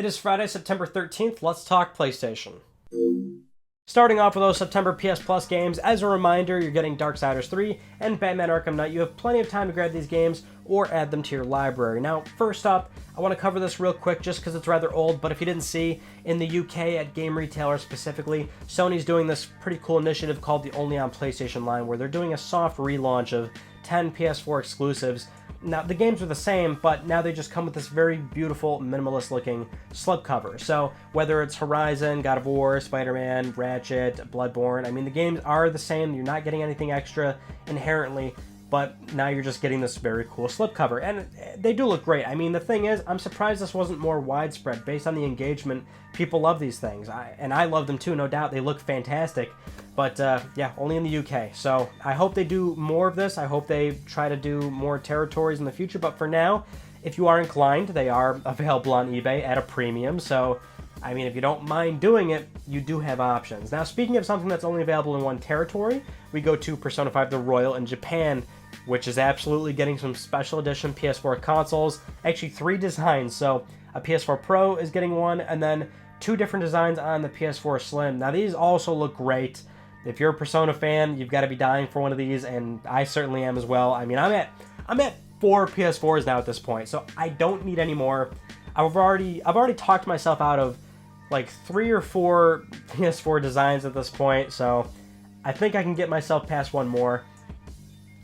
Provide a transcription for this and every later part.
It is Friday, September 13th. Let's talk PlayStation. Starting off with those September PS Plus games, as a reminder, you're getting Darksiders 3 and Batman Arkham Knight. You have plenty of time to grab these games or add them to your library. Now, first up, I want to cover this real quick just because it's rather old, but if you didn't see, in the UK at game retailers specifically, Sony's doing this pretty cool initiative called the Only on PlayStation line, where they're doing a soft relaunch of 10 PS4 exclusives. Now, the games are the same, but now they just come with this very beautiful, minimalist-looking slipcover. So, whether it's Horizon, God of War, Spider-Man, Ratchet, Bloodborne, I mean, the games are the same. You're not getting anything extra inherently, but now you're just getting this very cool slipcover. And they do look great. I mean, the thing is, I'm surprised this wasn't more widespread. Based on the engagement, people love these things. And I love them too, no doubt. They look fantastic. But, yeah, only in the UK. So I hope they do more of this. I hope they try to do more territories in the future. But for now, if you are inclined, they are available on eBay at a premium. So, I mean, if you don't mind doing it, you do have options. Now, speaking of something that's only available in one territory, we go to Persona 5 The Royal in Japan, which is absolutely getting some special edition PS4 consoles. Actually, 3 designs. So a PS4 Pro is getting one, and then 2 different designs on the PS4 Slim. Now, these also look great. If you're a Persona fan, you've got to be dying for one of these, and I certainly am as well. I mean, I'm at 4 PS4s now at this point, so I don't need any more. I've already talked myself out of like 3 or 4 PS4 designs at this point, so I think I can get myself past one more,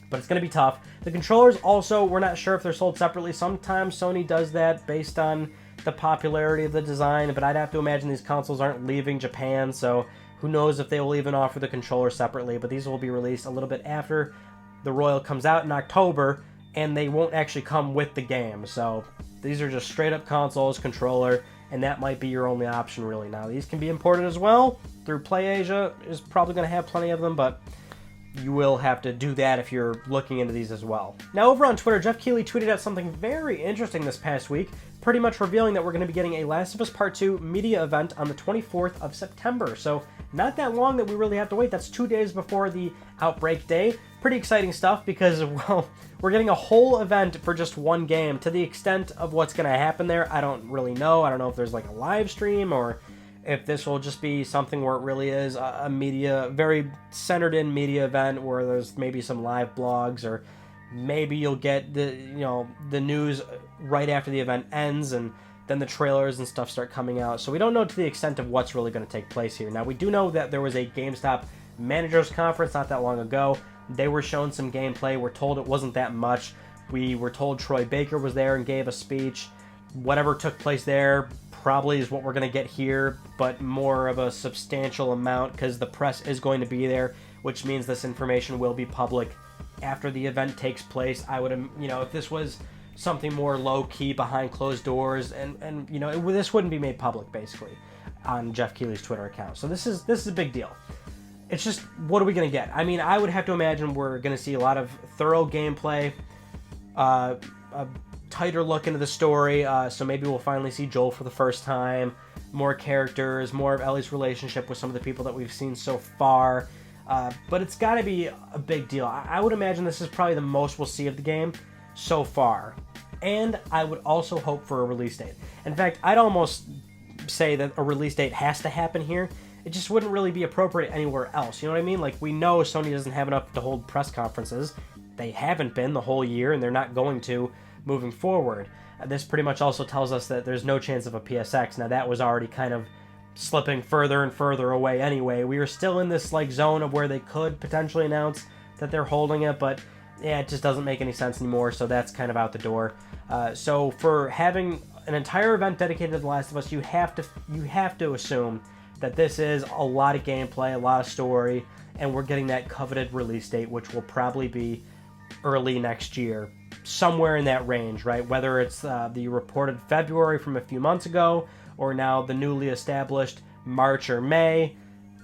but it's going to be tough. The controllers also, we're not sure if they're sold separately. Sometimes Sony does that based on the popularity of the design, but I'd have to imagine these consoles aren't leaving Japan, so who knows if they will even offer the controller separately, but these will be released a little bit after the Royal comes out in October, and they won't actually come with the game. So these are just straight up consoles, controller, and that might be your only option really. Now, these can be imported as well through PlayAsia. Is probably going to have plenty of them, but you will have to do that if you're looking into these as well. Now, over on Twitter, Jeff Keighley tweeted out something very interesting this past week, pretty much revealing that we're going to be getting a Last of Us Part 2 media event on the 24th of September. So not that long that we really have to wait. That's 2 days before the Outbreak Day. Pretty exciting stuff because, well, we're getting a whole event for just one game. To the extent of what's going to happen there, I don't really know. I don't know if there's like a live stream or if this will just be something where it really is a media, very centered in media event where there's maybe some live blogs, or maybe you'll get the news right after the event ends and then the trailers and stuff start coming out. So we don't know to the extent of what's really going to take place here. Now, we do know that there was a GameStop managers conference not that long ago. They were shown some gameplay. We're told it wasn't that much. We were told Troy Baker was there and gave a speech. Whatever took place there probably is what we're going to get here, but more of a substantial amount because the press is going to be there, which means this information will be public after the event takes place. I would, if this was something more low-key behind closed doors, and this wouldn't be made public, basically, on Jeff Keighley's Twitter account. So this is a big deal. It's just, what are we going to get? I mean, I would have to imagine we're going to see a lot of thorough gameplay, a tighter look into the story, so maybe we'll finally see Joel for the first time, more characters, more of Ellie's relationship with some of the people that we've seen so far, but it's got to be a big deal. I would imagine this is probably the most we'll see of the game so far, and I would also hope for a release date. In fact, I'd almost say that a release date has to happen here. It just wouldn't really be appropriate anywhere else. You know what I mean? Like, we know Sony doesn't have enough to hold press conferences. They haven't been the whole year, and they're not going to moving forward. This pretty much also tells us that there's no chance of a PSX. Now, that was already kind of slipping further and further away anyway. We were still in this like zone of where they could potentially announce that they're holding it, but yeah, it just doesn't make any sense anymore, so that's kind of out the door. So for having an entire event dedicated to The Last of Us, you have to assume that this is a lot of gameplay, a lot of story, and we're getting that coveted release date, which will probably be early next year, somewhere in that range, right? Whether it's the reported February from a few months ago, or now the newly established March or May,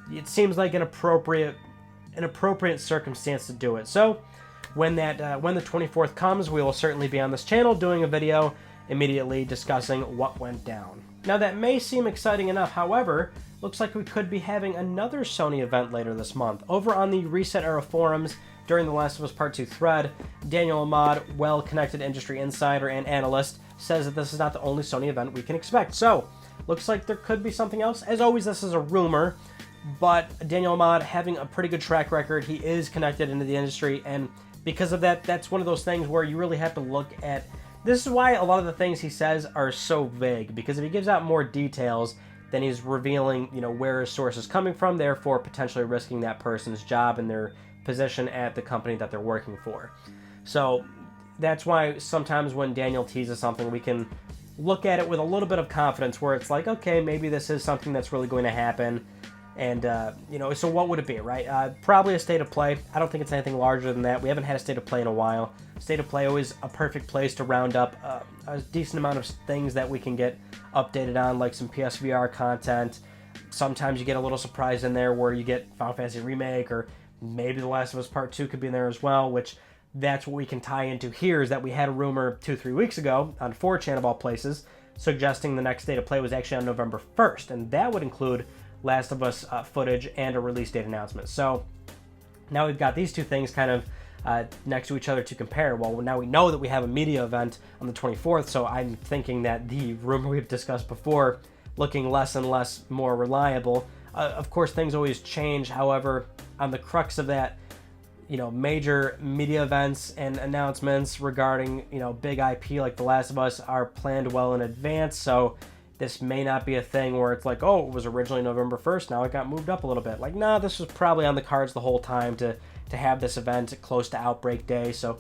it seems like an appropriate circumstance to do it. So when the 24th comes, we will certainly be on this channel doing a video immediately discussing what went down. Now, that may seem exciting enough, however, looks like we could be having another Sony event later this month. Over on the Reset Era forums, during the Last of Us Part 2 thread, Daniel Ahmad, well-connected industry insider and analyst, says that this is not the only Sony event we can expect. So, looks like there could be something else. As always, this is a rumor, but Daniel Ahmad having a pretty good track record, he is connected into the industry, and because of that, that's one of those things where you really have to look at. This is why a lot of the things he says are so vague, because if he gives out more details, then he's revealing, where his source is coming from, therefore potentially risking that person's job and their position at the company that they're working for. So that's why sometimes when Daniel teases something, we can look at it with a little bit of confidence, where it's like, okay, maybe this is something that's really going to happen. And, so what would it be, right? Probably a state of play. I don't think it's anything larger than that. We haven't had a state of play in a while. State of play always a perfect place to round up a decent amount of things that we can get updated on, like some PSVR content. Sometimes you get a little surprise in there where you get Final Fantasy Remake, or maybe The Last of Us Part 2 could be in there as well, which that's what we can tie into here, is that we had a rumor 2-3 weeks ago on 4chan of all places, suggesting the next state of play was actually on November 1st, and that would include Last of Us footage and a release date announcement. So now we've got these two things kind of next to each other to compare. Well, now we know that we have a media event on the 24th, so I'm thinking that the rumor we've discussed before looking less and less more reliable. Of course, things always change. However, on the crux of that, major media events and announcements regarding, big IP like The Last of Us are planned well in advance, so this may not be a thing where it's like, oh, it was originally November 1st, now it got moved up a little bit. Like, nah, this was probably on the cards the whole time to have this event close to Outbreak Day, so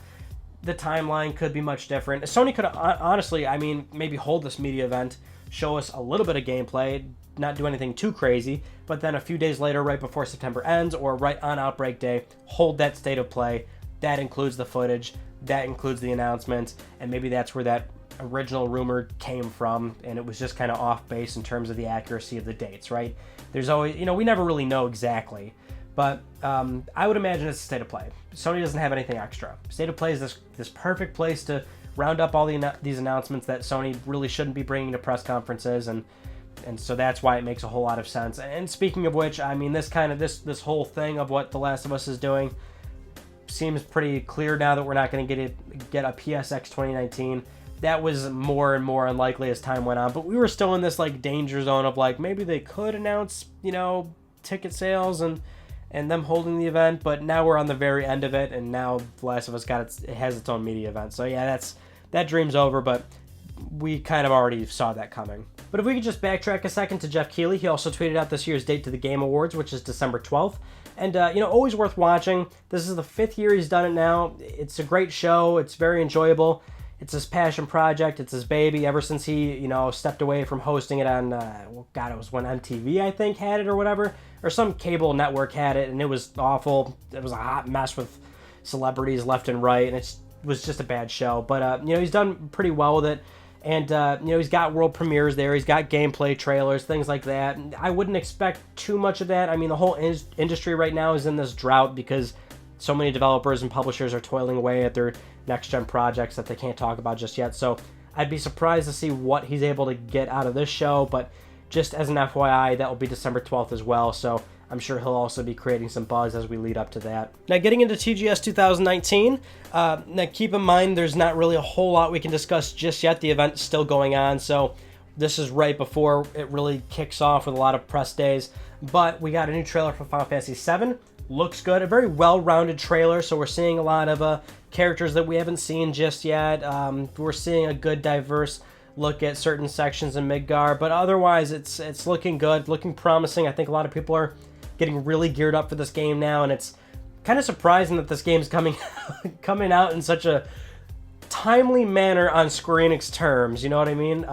the timeline could be much different. Sony could honestly, maybe hold this media event, show us a little bit of gameplay, not do anything too crazy, but then a few days later, right before September ends, or right on Outbreak Day, hold that state of play. That includes the footage, that includes the announcements, and maybe that's where that original rumor came from, and it was just kind of off base in terms of the accuracy of the dates, right? There's always, we never really know exactly, but I would imagine it's a state of play. Sony doesn't have anything extra. State of play is this perfect place to round up all these announcements that Sony really shouldn't be bringing to press conferences, and so that's why it makes a whole lot of sense. And speaking of which, this whole thing of what The Last of Us is doing seems pretty clear now that we're not going to get a PSX 2019. That was more and more unlikely as time went on, but we were still in this danger zone of maybe they could announce ticket sales and them holding the event, but now we're on the very end of it, and now The Last of Us it has its own media event. So yeah, that dream's over, but we kind of already saw that coming. But if we could just backtrack a second to Jeff Keighley, he also tweeted out this year's date to the Game Awards, which is December 12th. And, always worth watching. This is the 5th year he's done it now. It's a great show. It's very enjoyable. It's his passion project. It's his baby ever since he, stepped away from hosting it on, it was when MTV, I think, had it or whatever. Or some cable network had it, and it was awful. It was a hot mess with celebrities left and right, and it was just a bad show. But, he's done pretty well with it. And, he's got world premieres there. He's got gameplay trailers, things like that. I wouldn't expect too much of that. The whole industry right now is in this drought because so many developers and publishers are toiling away at their next-gen projects that they can't talk about just yet. So I'd be surprised to see what he's able to get out of this show. But just as an FYI, that will be December 12th as well. So I'm sure he'll also be creating some buzz as we lead up to that. Now, getting into TGS 2019, now keep in mind there's not really a whole lot we can discuss just yet. The event's still going on, so this is right before it really kicks off with a lot of press days. But we got a new trailer for Final Fantasy VII. Looks good. A very well-rounded trailer, so we're seeing a lot of characters that we haven't seen just yet. We're seeing a good, diverse look at certain sections in Midgar, but otherwise it's looking good, looking promising. I think a lot of people are getting really geared up for this game now, and it's kind of surprising that this game's coming out in such a timely manner on Square Enix terms, you know what I mean?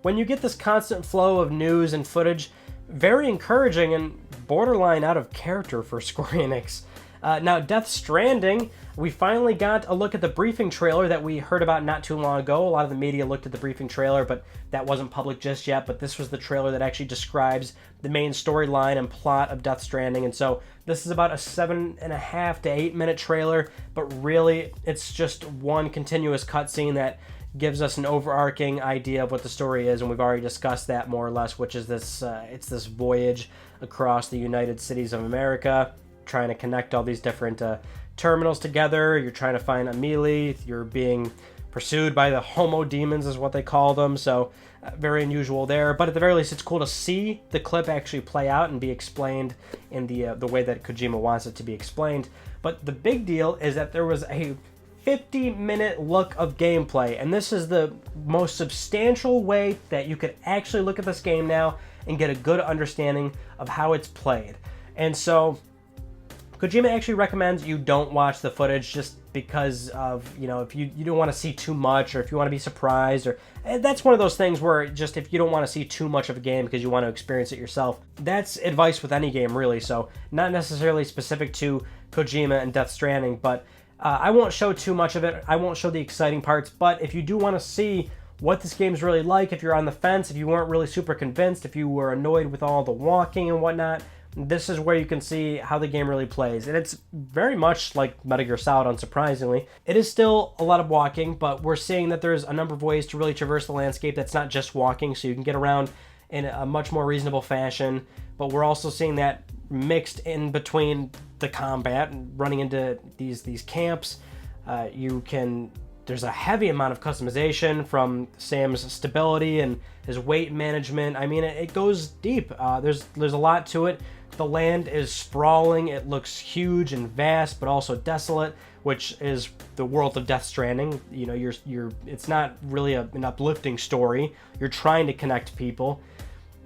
When you get this constant flow of news and footage, very encouraging and borderline out of character for Square Enix. Now, Death Stranding, we finally got a look at the briefing trailer that we heard about not too long ago. A lot of the media looked at the briefing trailer, but that wasn't public just yet. But this was the trailer that actually describes the main storyline and plot of Death Stranding. And so this is about a 7.5 to 8 minute trailer, but really it's just one continuous cutscene that gives us an overarching idea of what the story is, and we've already discussed that more or less, which is this, it's this voyage across the United Cities of America, trying to connect all these different terminals together. You're trying to find Amelie, you're being pursued by the homo demons is what they call them, so very unusual there. But at the very least, it's cool to see the clip actually play out and be explained in the way that Kojima wants it to be explained. But the big deal is that there was a 50-minute look of gameplay, and this is the most substantial way that you could actually look at this game now and get a good understanding of how it's played. And so Kojima actually recommends you don't watch the footage just because of, if you don't want to see too much, or if you want to be surprised, or that's one of those things where just if you don't want to see too much of a game because you want to experience it yourself. That's advice with any game, really, so not necessarily specific to Kojima and Death Stranding, but I won't show too much of it. I won't show the exciting parts, but if you do want to see what this game's really like, if you're on the fence, if you weren't really super convinced, if you were annoyed with all the walking and whatnot, this is where you can see how the game really plays. And it's very much like Metal Gear Solid, unsurprisingly. It is still a lot of walking, but we're seeing that there's a number of ways to really traverse the landscape that's not just walking, so you can get around in a much more reasonable fashion. But we're also seeing that mixed in between the combat and running into these camps. There's a heavy amount of customization from Sam's stability and his weight management. I mean, it goes deep. There's a lot to it. The land is sprawling. It looks huge and vast, but also desolate, which is the world of Death Stranding. It's not really an uplifting story. You're trying to connect people.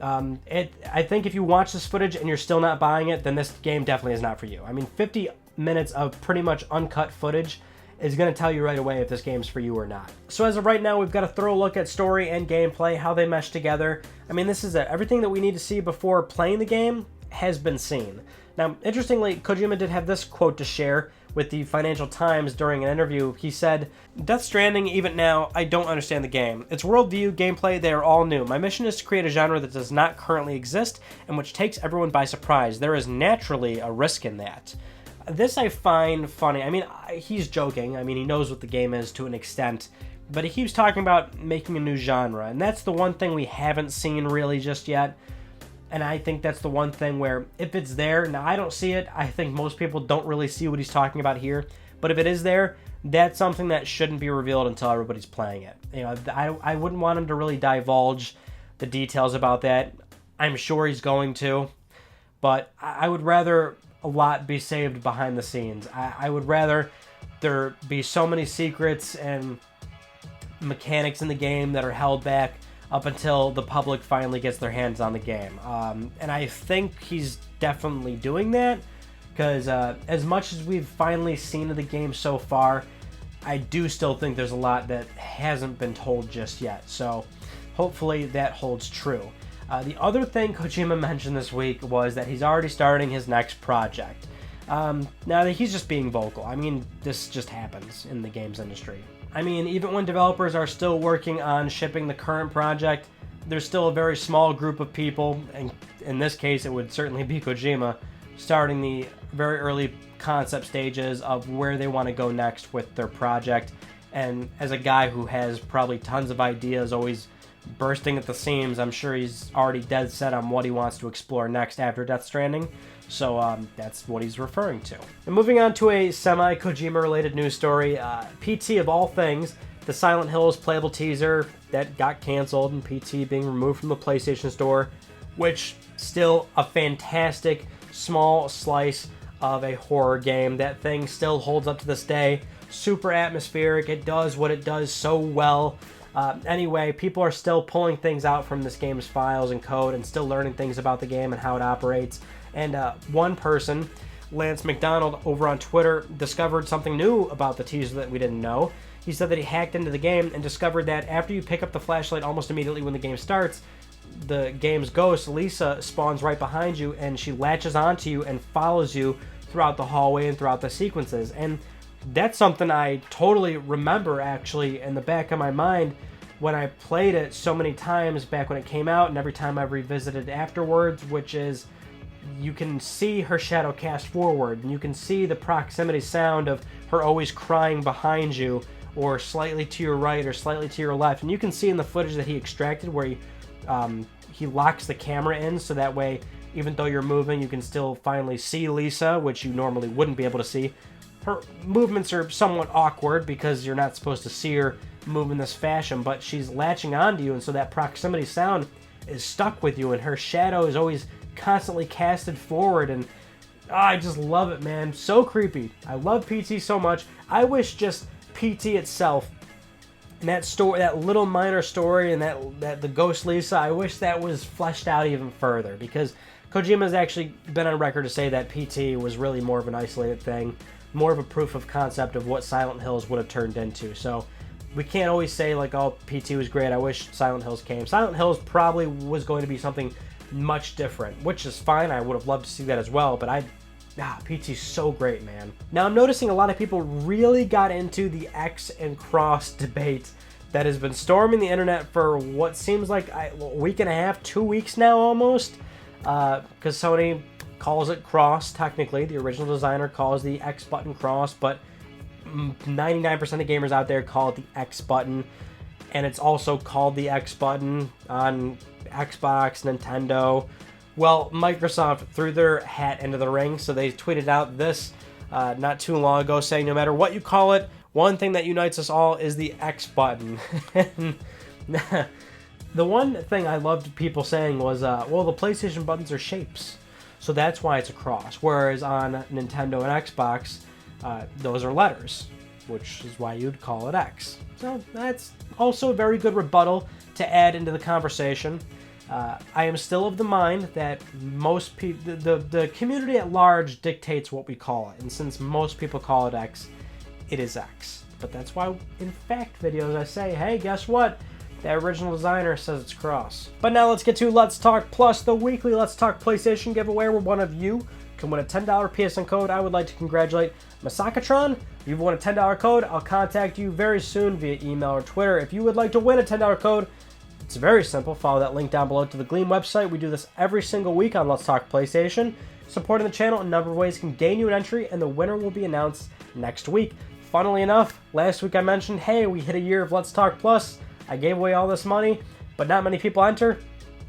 I think if you watch this footage and you're still not buying it, then this game definitely is not for you. I mean, 50 minutes of pretty much uncut footage is going to tell you right away if this game's for you or not. So as of right now, we've got a thorough look at story and gameplay, how they mesh together. I mean, this is it. Everything that we need to see before playing the game has been seen. Now, interestingly, Kojima did have this quote to share with the Financial Times during an interview. He said, "Death Stranding, even now, I don't understand the game. Its worldview, gameplay, they are all new. My mission is to create a genre that does not currently exist and which takes everyone by surprise. There is naturally a risk in that." This I find funny. I mean, he's joking. I mean, he knows what the game is to an extent, but he keeps talking about making a new genre, and that's the one thing we haven't seen really just yet. And I think that's the one thing where if it's there, now I don't see it. I think most people don't really see what he's talking about here, but if it is there, that's something that shouldn't be revealed until everybody's playing it. I wouldn't want him to really divulge the details about that. I'm sure he's going to, but I would rather a lot be saved behind the scenes. I would rather there be so many secrets and mechanics in the game that are held back up until the public finally gets their hands on the game. And I think he's definitely doing that, because as much as we've finally seen of the game so far, I do still think there's a lot that hasn't been told just yet. So hopefully that holds true. The other thing Kojima mentioned this week was that he's already starting his next project. Now, he's just being vocal. I mean, this just happens in the games industry. I mean, even when developers are still working on shipping the current project, there's still a very small group of people, and in this case it would certainly be Kojima, starting the very early concept stages of where they want to go next with their project. And as a guy who has probably tons of ideas always bursting at the seams, I'm sure he's already dead set on what he wants to explore next after Death Stranding. So that's what he's referring to. And moving on to a semi-Kojima related news story, PT of all things, the Silent Hills playable teaser that got canceled and PT being removed from the PlayStation Store, which still a fantastic small slice of a horror game. That thing still holds up to this day. Super atmospheric. It does what it does so well. Anyway, people are still pulling things out from this game's files and code and still learning things about the game and how it operates. And one person, Lance McDonald, over on Twitter, discovered something new about the teaser that we didn't know. He said that he hacked into the game and discovered that after you pick up the flashlight almost immediately when the game starts, the game's ghost, Lisa, spawns right behind you, and she latches onto you and follows you throughout the hallway and throughout the sequences. And that's something I totally remember, actually, in the back of my mind when I played it so many times back when it came out, and every time I've revisited afterwards, which is you can see her shadow cast forward, and you can see the proximity sound of her always crying behind you, or slightly to your right, or slightly to your left. And you can see in the footage that he extracted where he locks the camera in, so that way, even though you're moving, you can still finally see Lisa, which you normally wouldn't be able to see. Her movements are somewhat awkward because you're not supposed to see her move in this fashion, but she's latching onto you, and so that proximity sound is stuck with you, and her shadow is always constantly casted forward, and I just love it, man. So creepy. I love PT so much. I wish just PT itself, and that story, that little minor story, and that the Ghost Lisa, I wish that was fleshed out even further, because Kojima's actually been on record to say that PT was really more of an isolated thing, more of a proof of concept of what Silent Hills would have turned into. So we can't always say, like, oh, PT was great, I wish Silent Hills came. Silent Hills probably was going to be something much different, which is fine. I would have loved to see that as well, but PT's so great, man. Now, I'm noticing a lot of people really got into the X and Cross debate that has been storming the internet for what seems like a week and a half, 2 weeks now almost, because Sony calls it Cross. Technically, the original designer calls the X button Cross, but 99% of gamers out there call it the X button, and it's also called the X button on Xbox, Nintendo. Well, Microsoft threw their hat into the ring, so they tweeted out this not too long ago saying no matter what you call it, one thing that unites us all is the X button. The one thing I loved people saying was, well, the PlayStation buttons are shapes, so that's why it's a cross, whereas on Nintendo and Xbox, those are letters, which is why you'd call it X. So that's also a very good rebuttal to add into the conversation. I am still of the mind that most people, the community at large dictates what we call it, and since most people call it X, it is X. But that's why in fact videos I say, hey, guess what? The original designer says it's Cross. But now let's get to Let's Talk Plus, the weekly Let's Talk PlayStation giveaway where one of you can win a $10 PSN code. I would like to congratulate Masakatron. If you've won a $10 code, I'll contact you very soon via email or Twitter. If you would like to win a $10 code, it's very simple. Follow that link down below to the Gleam website. We do this every single week on Let's Talk PlayStation. Supporting the channel in a number of ways can gain you an entry, and the winner will be announced next week. Funnily enough, last week I mentioned, hey, we hit a year of Let's Talk Plus. I gave away all this money, but not many people enter.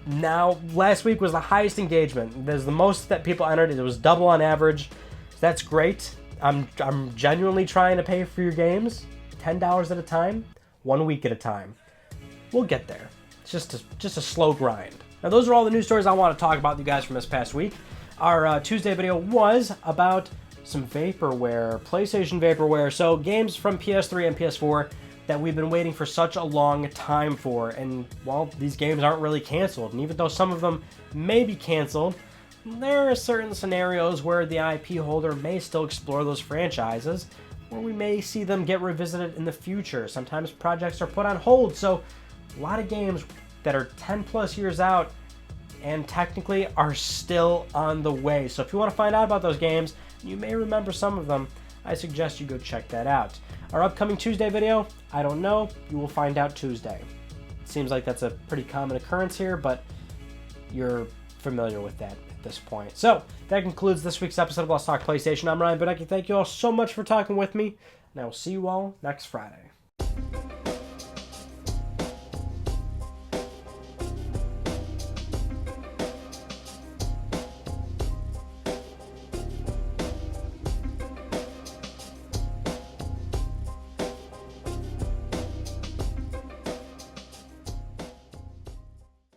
Now, last week was the highest engagement. There's the most that people entered. It was double on average. So that's great. I'm genuinely trying to pay for your games, $10 at a time, 1 week at a time. We'll get there. It's just a slow grind. Now, those are all the news stories I want to talk about with you guys from this past week. Our Tuesday video was about some vaporware, PlayStation vaporware. So games from PS3 and PS4 that we've been waiting for such a long time for. And, well, these games aren't really canceled. And even though some of them may be canceled, there are certain scenarios where the IP holder may still explore those franchises, or we may see them get revisited in the future. Sometimes projects are put on hold, so a lot of games that are 10 plus years out and technically are still on the way. So if you want to find out about those games, you may remember some of them, I suggest you go check that out. Our upcoming Tuesday video, I don't know, you will find out Tuesday. Seems like that's a pretty common occurrence here, but you're familiar with that at this point. So that concludes this week's episode of Let's Talk PlayStation. I'm Ryan Becker. Thank you all so much for talking with me, and I will see you all next Friday.